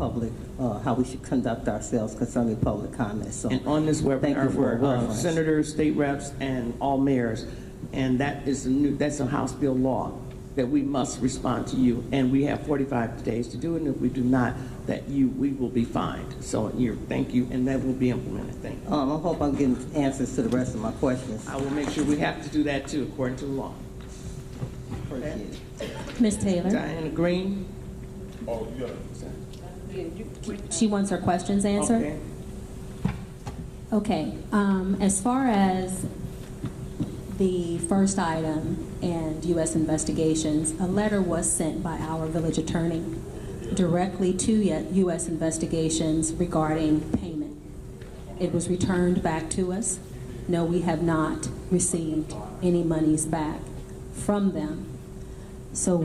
public, how we should conduct ourselves concerning public comments. So, And on this webinar were reference. senators, state reps, and all mayors, and that's a House bill law that we must respond to you, and we have 45 days to do it, and if we do not, we will be fined. So thank you, and that will be implemented. Thank you. I hope I'm getting answers to the rest of my questions. I will make sure we have to do that too, according to the law. Appreciate it. Ms. Taylor. Diana Green. Oh, you got She wants her questions answered? Okay. Okay, as far as the first item and U.S. investigations, a letter was sent by our village attorney directly to U.S. investigations regarding payment. It was returned back to us. No, we have not received any monies back from them. So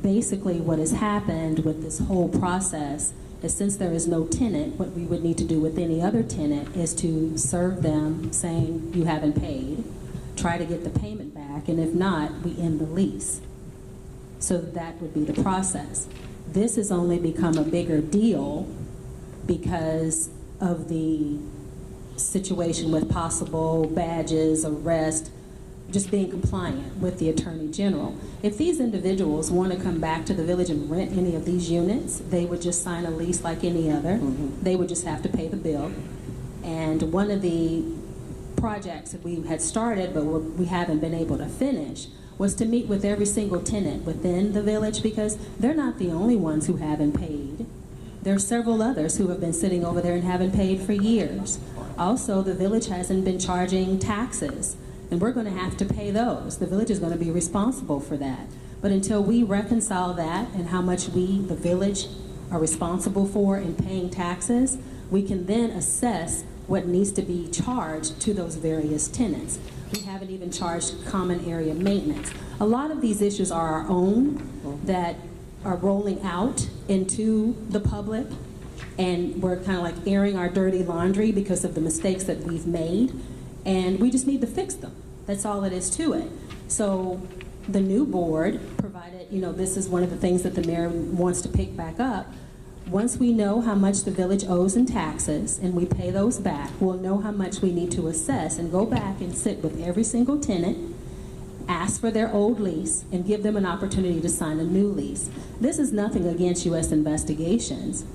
basically what has happened with this whole process is, since there is no tenant, what we would need to do with any other tenant is to serve them saying you haven't paid, try to get the payment back, and if not, we end the lease. So that would be the process. This has only become a bigger deal because of the situation with possible badges, arrest, just being compliant with the Attorney General. If these individuals want to come back to the village and rent any of these units, they would just sign a lease like any other. They would just have to pay the bill. And one of the projects that we had started but we haven't been able to finish was to meet with every single tenant within the village, because they're not the only ones who haven't paid. There are several others who have been sitting over there and haven't paid for years. Also, the village hasn't been charging taxes, and we're going to have to pay those. The village is going to be responsible for that. But until we reconcile that and how much we, the village, are responsible for in paying taxes, we can then assess what needs to be charged to those various tenants. We haven't even charged common area maintenance. A lot of these issues are our own that are rolling out into the public, and we're kind of like airing our dirty laundry because of the mistakes that we've made, and we just need to fix them. That's all it is to it. So the new board, provided, this is one of the things that the mayor wants to pick back up, once we know how much the village owes in taxes and we pay those back, we'll know how much we need to assess and go back and sit with every single tenant, ask for their old lease, and give them an opportunity to sign a new lease. This is nothing against U.S. investigations.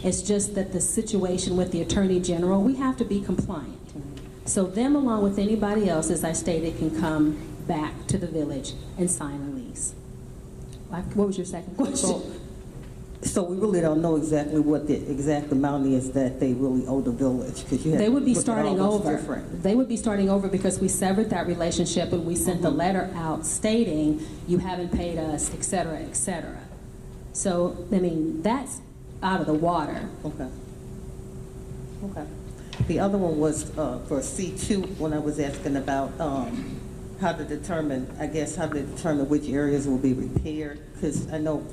It's just that the situation with the Attorney General, we have to be compliant. So them, along with anybody else, as I stated, can come back to the village and sign a lease. What was your second question? So we really don't know exactly what the exact amount is that they really owe the village, because they would be starting over. They would be starting over because we severed that relationship and we sent the letter out stating you haven't paid us, et cetera, et cetera. So I mean, that's out of the water. Okay. Okay. The other one was for C2, when I was asking about how to determine which areas will be repaired, because I know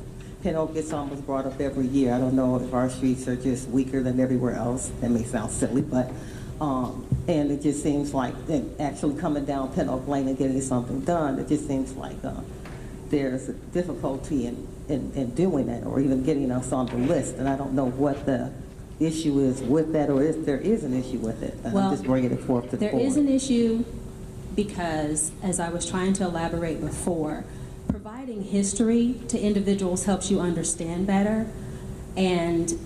Pin Oak gets almost brought up every year. I don't know if our streets are just weaker than everywhere else. That may sound silly, but and it just seems like actually coming down Pin Oak Lane and getting something done, it just seems like there's a difficulty in doing that, or even getting us on the list. And I don't know what the issue is with that, or if there is an issue with it. Well, I'm just bringing it forth to the board. There is an issue because, as I was trying to elaborate before, providing history to individuals helps you understand better, and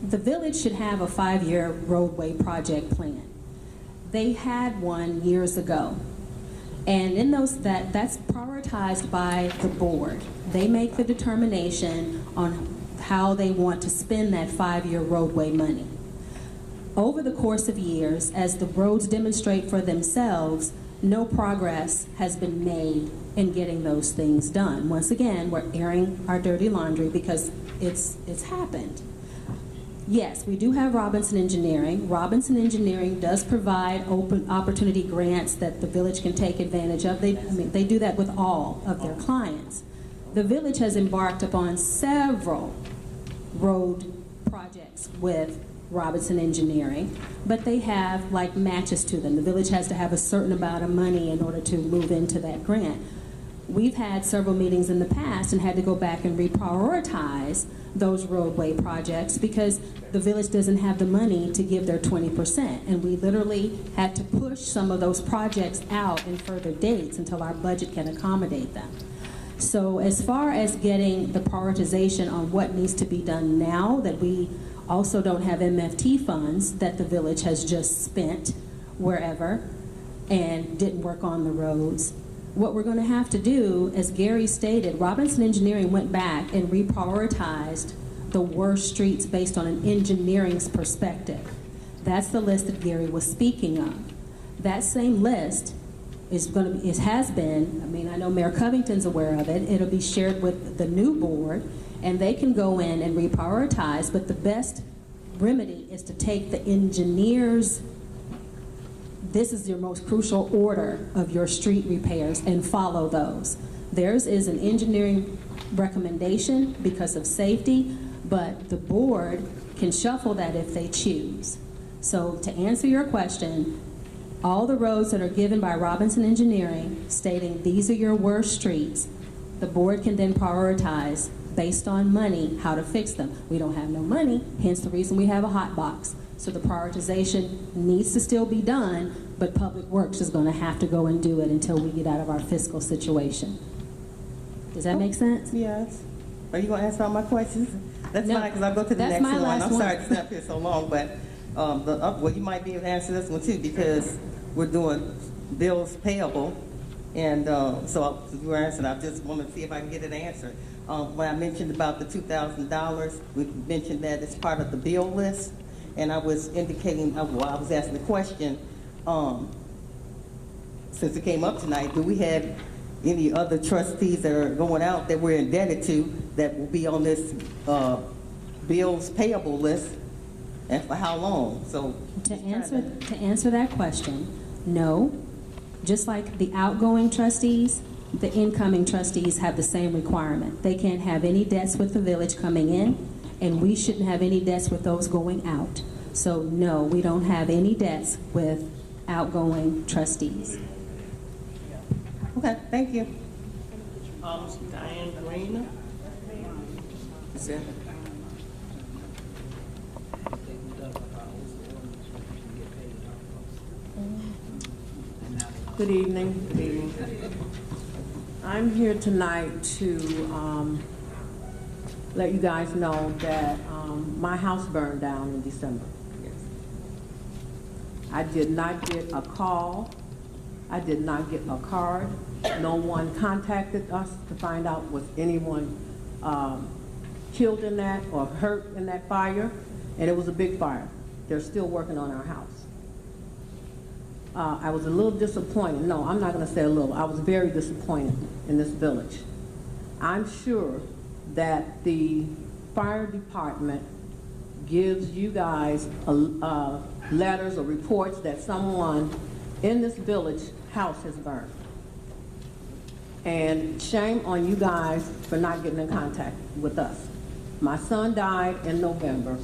the village should have a 5-year roadway project plan. They had one years ago, and in those that's prioritized by the board. They make the determination on how they want to spend that 5-year roadway money. Over the course of years, as the roads demonstrate for themselves, no progress has been made in getting those things done. Once again, we're airing our dirty laundry because it's happened. Yes, we do have Robinson Engineering. Robinson Engineering does provide open opportunity grants that the village can take advantage of. They do that with all of their clients. The village has embarked upon several road projects with Robinson Engineering, but they have matches to them. The village has to have a certain amount of money in order to move into that grant. we've had several meetings in the past and had to go back and reprioritize those roadway projects because the village doesn't have the money to give their 20%. And we literally had to push some of those projects out in further dates until our budget can accommodate them. So as far as getting the prioritization on what needs to be done now, that we also don't have MFT funds that the village has just spent wherever and didn't work on the roads. What we're going to have to do, as Gary stated, Robinson Engineering went back and reprioritized the worst streets based on an engineering's perspective. That's the list that Gary was speaking of. That same list is going to be, it has been, I mean, I know Mayor Covington's aware of it, it'll be shared with the new board, and they can go in and reprioritize, but the best remedy is to take the engineers. This is your most crucial order of your street repairs and follow those. Theirs is an engineering recommendation because of safety, but the board can shuffle that if they choose. So to answer your question, all the roads that are given by Robinson Engineering stating these are your worst streets, the board can then prioritize based on money how to fix them. We don't have no money, hence the reason we have a hot box. So the prioritization needs to still be done, but Public Works is going to have to go and do it until we get out of our fiscal situation. Does that make sense? Yes. Are you going to answer all my questions? That's No, fine, because I'll go to the that's next my one. last I'm one. sorry to stay up here so long, but well, you might be able to answer this one too, because we're doing bills payable, and so you were answering. I just want to see if I can get an answer. When I mentioned about the $2,000, we mentioned that it's part of the bill list, and I was indicating, well, I was asking the question, since it came up tonight, do we have any other trustees that are going out that we're indebted to that will be on this bills payable list, and for how long? So To answer that question, no. Just like the outgoing trustees, the incoming trustees have the same requirement. They can't have any debts with the village coming in, and we shouldn't have any debts with those going out. So no, we don't have any debts with outgoing trustees. okay, thank you. Diane Green. Is that? Good evening. Good evening. I'm here tonight to let you guys know that my house burned down in December. I did not get a call. I did not get a card. No one contacted us to find out was anyone killed in that or hurt in that fire, and it was a big fire. They're still working on our house. I was a little disappointed. No, I'm not going to say a little. I was very disappointed in this village. I'm sure that the fire department gives you guys letters or reports that someone in this village house has burned. And shame on you guys for not getting in contact with us. My son died in November.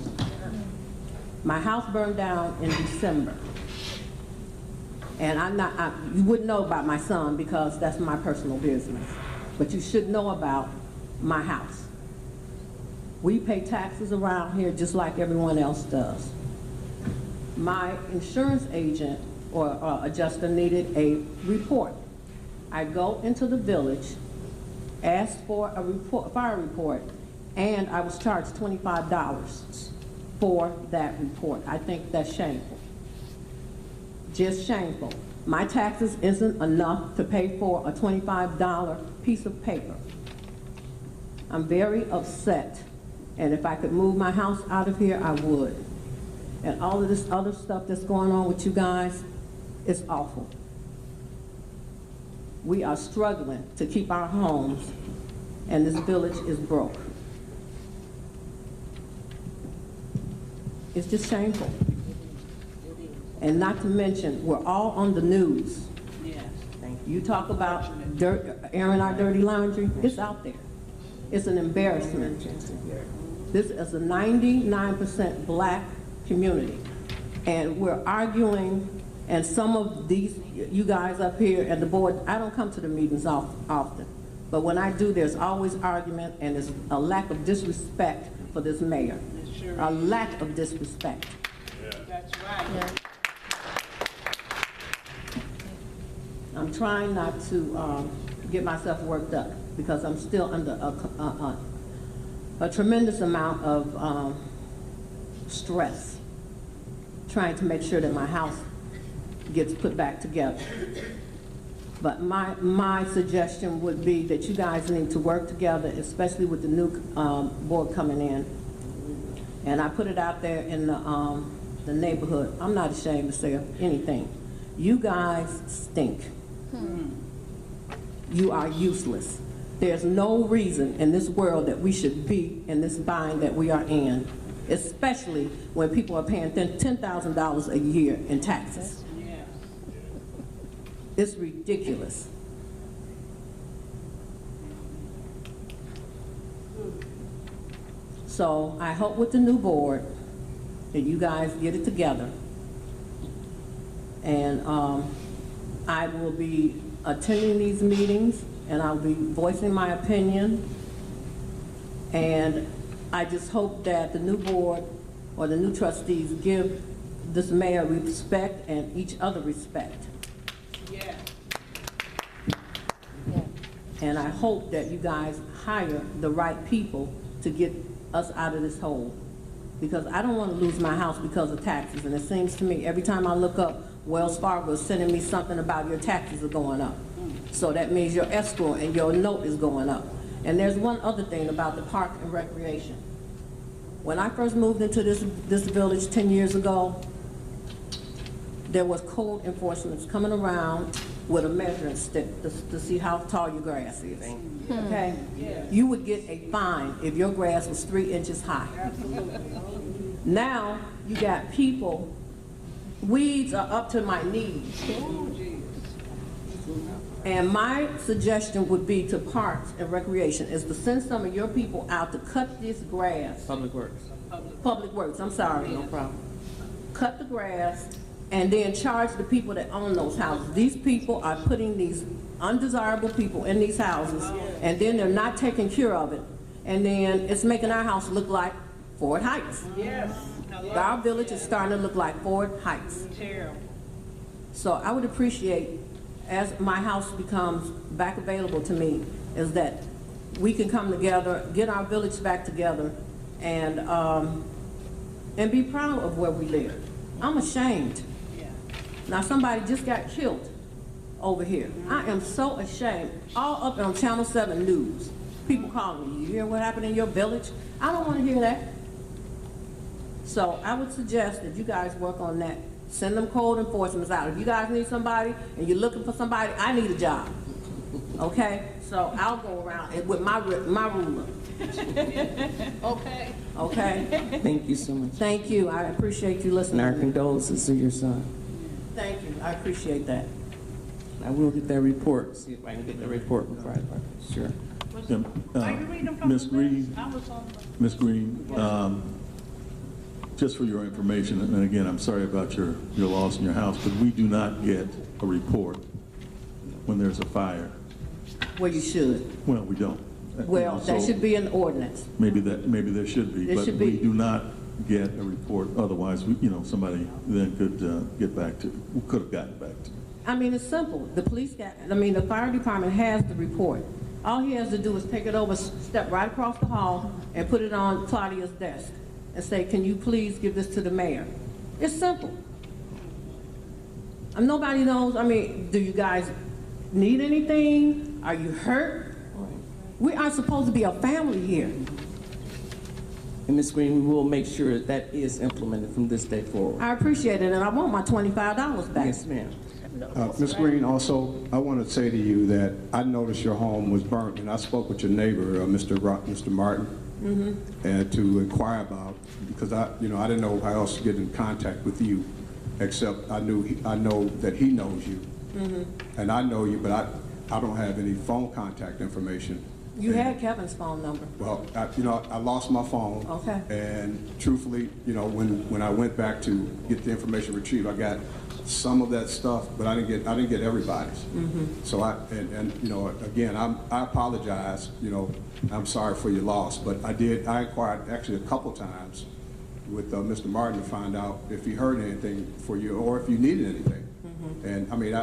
My house burned down in December. And you wouldn't know about my son because that's my personal business. But you should know about my house. We pay taxes around here just like everyone else does. My insurance agent or adjuster needed a report. I go into the village, ask for a report, fire report, and I was charged $25 for that report. I think that's shameful. Just shameful. My taxes isn't enough to pay for a $25 piece of paper. I'm very upset, and if I could move my house out of here, I would. And all of this other stuff that's going on with you guys is awful. We are struggling to keep our homes, and this village is broke. It's just shameful. And not to mention, we're all on the news. Yes. Thank you. You talk about airing our dirty laundry, it's out there. It's an embarrassment. This is a 99% black community. And we're arguing, and some of these, you guys up here and the board, I don't come to the meetings often. But when I do, there's always argument and there's a lack of disrespect for this mayor. A lack of disrespect. That's right. I'm trying not to get myself worked up because I'm still under a tremendous amount of stress trying to make sure that my house gets put back together. But my suggestion would be that you guys need to work together, especially with the new board coming in. And I put it out there in the neighborhood. I'm not ashamed to say anything. You guys stink. You are useless. There's no reason in this world that we should be in this bind that we are in, especially when people are paying $10,000 a year in taxes. It's ridiculous. So I hope with the new board that you guys get it together. And I will be attending these meetings and I'll be voicing my opinion. And I just hope that the new board or the new trustees give this mayor respect and each other respect. Yeah. And I hope that you guys hire the right people to get us out of this hole. Because I don't want to lose my house because of taxes. And it seems to me, every time I look up, Wells Fargo is sending me something about your taxes are going up. So that means your escrow and your note is going up. And there's one other thing about the park and recreation. When I first moved into this village 10 years ago, there was code enforcement coming around with a measuring stick to see how tall your grass is. Okay? You would get a fine if your grass was 3 inches high. Now, you got people, weeds are up to my knees. And my suggestion would be to Parks and Recreation is to send some of your people out to cut this grass. Public Works. Public Works, I'm sorry. No problem. Cut the grass and then charge the people that own those houses. These people are putting these undesirable people in these houses and then they're not taking care of it. And then it's making our house look like Ford Heights. Yes. Our village is starting to look like Ford Heights. Terrible. So I would appreciate, as my house becomes back available to me, is that we can come together, get our village back together, and be proud of where we live. I'm ashamed. Now somebody just got killed over here. I am so ashamed. All up on Channel 7 News. People calling me, you hear what happened in your village? I don't want to hear that. So I would suggest that you guys work on that. Send them code enforcement out. If you guys need somebody and you're looking for somebody, I need a job. Okay? So I'll go around with my ruler. Okay. Okay? Thank you so much. Thank you. I appreciate you And listening. our to me. condolences to your son. Thank you. I appreciate that. I will get that report, see if I can get the report before I depart. Sure. Are you reading from Ms. the Green, list? I was on the. Ms. Green, just for your information, and again, I'm sorry about your loss in your house, but we do not get a report when there's a fire. Well, you should. Well, we don't. Well, that should be an ordinance. Maybe there should be, There but should we be. do not get a report. Otherwise, somebody then could could have gotten back to. I mean, it's simple. The fire department has the report. All he has to do is take it over, step right across the hall, and put it on Claudia's desk, and say, can you please give this to the mayor? It's simple. And nobody knows, do you guys need anything? Are you hurt? We are supposed to be a family here. And Ms. Green, we will make sure that is implemented from this day forward. I appreciate it, and I want my $25 back. Yes, ma'am. Ms. Green, also, I want to say to you that I noticed your home was burnt, and I spoke with your neighbor, Mr. Martin, and to inquire about, because I didn't know how else to get in contact with you, except I know that he knows you, and I know you, but I don't have any phone contact information. You had Kevin's phone number. Well, I lost my phone. Okay. And truthfully, when I went back to get the information retrieved, I got some of that stuff, but I didn't get everybody's. So and you know, again, I apologize, you know, I'm sorry for your loss, but I inquired actually a couple times with Mr. Martin to find out if he heard anything for you or if you needed anything. And I mean,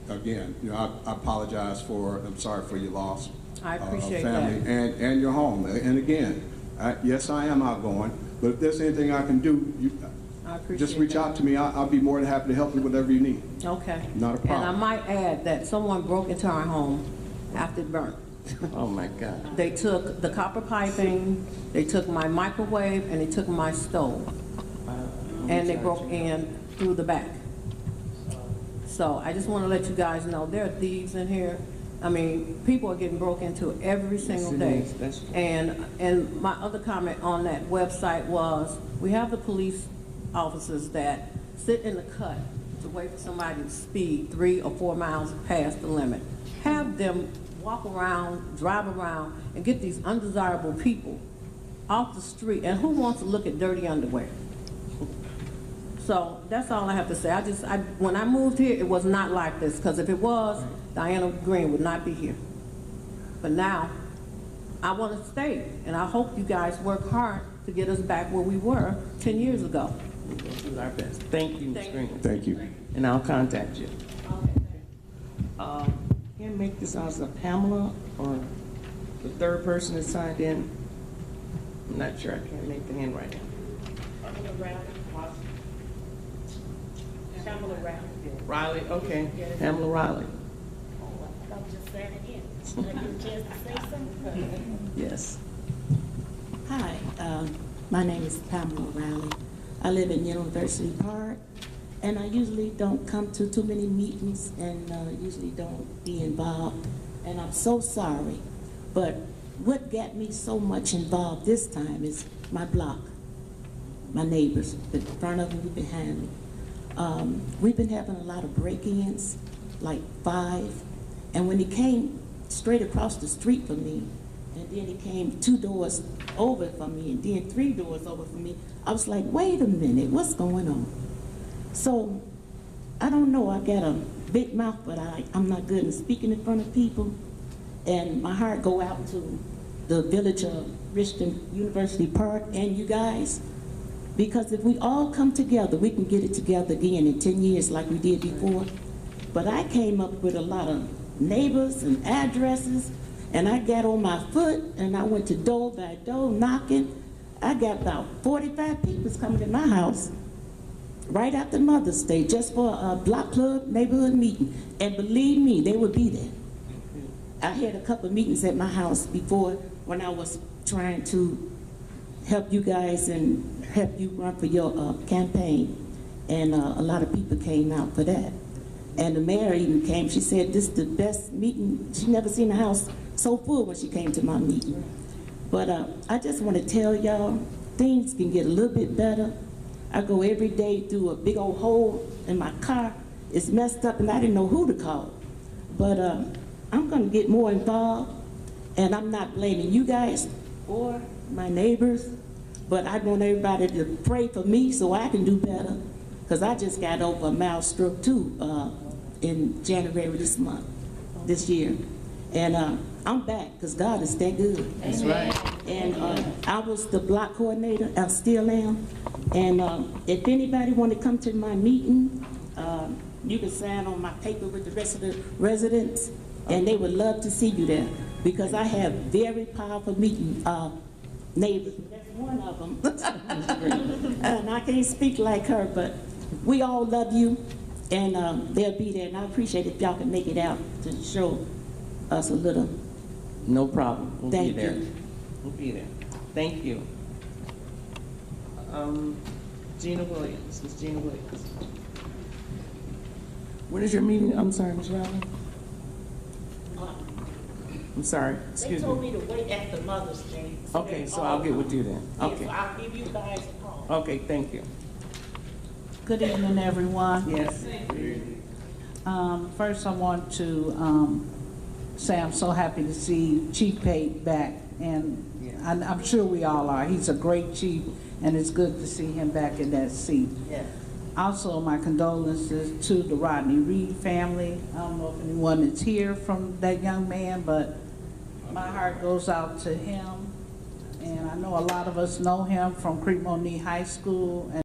again, you know, I apologize I'm sorry for your loss. I appreciate family that. and your home. And again, yes, I am outgoing, but if there's anything I can do, I appreciate just reach that. out to me. I'll be more than happy to help you with whatever you need. Okay. Not a problem. And I might add that someone broke into our home after it burnt. Oh, my God. They took the copper piping, they took my microwave, and they took my stove. And they broke in through the back. So I just want to let you guys know, there are thieves in here. I mean, people are getting broke into every single it day. is. That's true. And my other comment on that website was, we have the police officers that sit in the cut to wait for somebody to speed 3 or 4 miles past the limit. Have them walk around, drive around, and get these undesirable people off the street. And who wants to look at dirty underwear? So that's all I have to say. When I moved here, it was not like this, because if it was, Diana Green would not be here. But now, I want to stay, and I hope you guys work hard to get us back where we were 10 years ago. We'll do our best. Thank you, Ms. Thank Green. Thank you. And I'll contact you. Can I make this out as a Pamela or the third person that signed in? I'm not sure. I can't make the handwriting. Pamela Brown. Riley, okay. Pamela Riley. I was just saying again. Did I get a chance to say something? Yes. Hi, my name is Pamela Riley. I live in University Park, and I usually don't come to too many meetings and usually don't be involved, and I'm so sorry. But what got me so much involved this time is my block, my neighbors, in front of me, behind me. We've been having a lot of break-ins, like 5, and when he came straight across the street from me, and then he came 2 doors over from me, and then 3 doors over from me, I was like, wait a minute, what's going on? So, I don't know, I got a big mouth, but I'm not good in speaking in front of people, and my heart go out to the village of Richton University Park and you guys, because if we all come together, we can get it together again in 10 years like we did before. But I came up with a lot of neighbors and addresses, and I got on my foot, and I went to door by door knocking. I got about 45 people coming to my house right after Mother's Day just for a block club neighborhood meeting. And believe me, they would be there. I had a couple of meetings at my house before when I was trying to help you guys and help you run for your campaign. And a lot of people came out for that. And the mayor even came. She said this is the best meeting. She never seen a house so full when she came to my meeting. But I just want to tell y'all, things can get a little bit better. I go every day through a big old hole in my car. It's messed up and I didn't know who to call. But I'm going to get more involved, and I'm not blaming you guys or my neighbors, but I want everybody to pray for me so I can do better, because I just got over a mild stroke too in January this year. And I'm back because God is that good. That's right. And I was the block coordinator, I still am. And if anybody want to come to my meeting, you can sign on my paper with the rest of the residents, and they would love to see you there, because I have very powerful meeting neighbors. That's one of them. And I can't speak like her, but we all love you, and they'll be there. And I appreciate if y'all can make it out to show us a little. No problem. We'll Thank be there. you. We'll be there. Thank you. Gina Williams. Ms. Gina Williams. When is your meeting? I'm sorry, Ms. Riley. I'm sorry. They Excuse told me. me to wait after Mother's Day. Okay, so I'll get with you then. Yes, Okay. I'll give you guys a call. Okay, thank you. Good evening, everyone. Yes. First, I want to say I'm so happy to see Chief Pate back, and I'm sure we all are. He's a great chief, and it's good to see him back in that seat. Yes. Also, my condolences to the Rodney Reed family. I don't know if anyone is here from that young man, but my heart goes out to him. And I know a lot of us know him from Creek Monique High School.